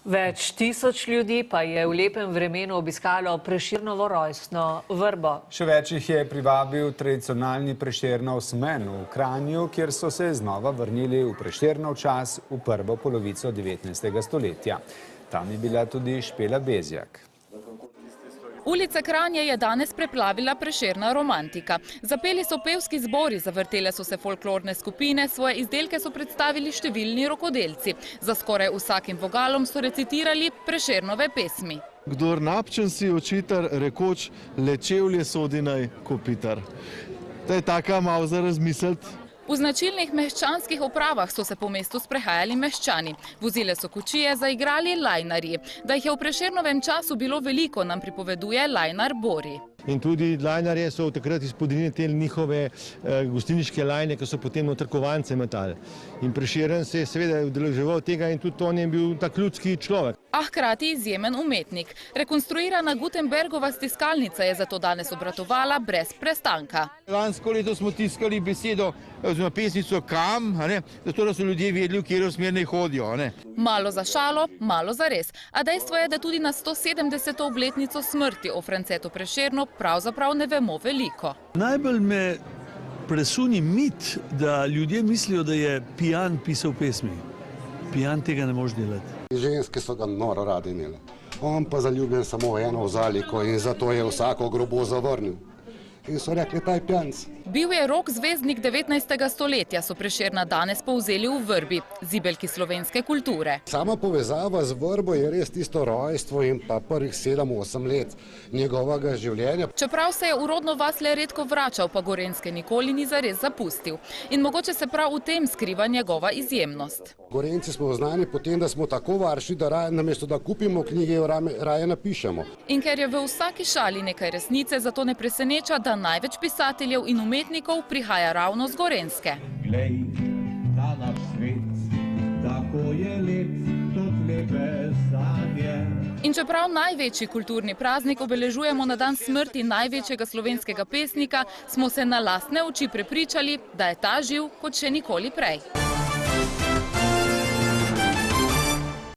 Več tisoč ljudi pa je v lepem vremenu obiskalo Prešernovo rojstno vrbo. Še več jih je privabil tradicionalni Prešernov smen v Kranju, kjer so se znova vrnili v Prešernov čas v prvo polovico 19. stoletja. Tam je bila tudi Špela Bezjak. Ulice Kranja je danes preplavila prešerna romantika. Zapeli so pevski zbori, zavrtele so se folklorne skupine, svoje izdelke so predstavili številni rokodelci. Za skoraj vsakim vogalom so recitirali Prešernove pesmi. Kdor napčen si očitar, rekoč, le čevlje sodinaj kopitar. To je taka malo za razmisliti. V značilnih meščanskih opravah so se po mestu sprehajali meščani. Vozile so kočije, zaigrali lajnarji. Da jih je v Prešernovem času bilo veliko, nam pripoveduje lajnar Bori. In tudi lajnarje so takrat izpodrinili te njihove gostilniške lajne, ki so potem notrkovance metali. In Prešeren se je seveda udeleževal tega in tudi on je bil tak ljudski človek. A hkrati izjemen umetnik. Rekonstruirana Gutenbergova stiskalnica je zato danes obratovala brez prestanka. Lansko leto smo tiskali besedo, oziroma pesnico kam, zato da so ljudje vedeli, v katero smer naj hodijo. Malo za šalo, malo za res. A dejstvo je, da tudi na 170. obletnico smrti o Francetu Prešernu pravzaprav ne vemo veliko. Najbolj me presuni mit, da ljudje mislijo, da je pijan pisal pesmi. Pijan tega ne može delati. Ženske so ga noro radi imele. On pa zaljubljen samo v eno ozaliko in zato je vsako grobo zavrnil. In so rekli, taj pijanc. Bil je rok zvezdnik 19. stoletja, so Prešerna danes povzeli v vrbi, zibelki slovenske kulture. Sama povezava z vrbo je res tisto rojstvo in pa prvih 7-8 let njegovega življenja. Čeprav se je v rodno vas le redko vračal, pa Gorenjske nikoli ni zares zapustil. In mogoče se prav v tem skriva njegova izjemnost. Gorenjci smo znani po tem, da smo tako varšni, da namesto da kupimo knjige, raje napišemo. In ker je v vsaki šali nekaj resnice, zato ne preseneča, da največ pisateljev in umetnikov prihaja ravno z Gorenjske. Glej, ta naš svet, tako je lep, tot lepe sanje. In čeprav največji kulturni praznik obeležujemo na dan smrti največjega slovenskega pesnika, smo se na lastne oči prepričali, da je ta živ kot še nikoli prej.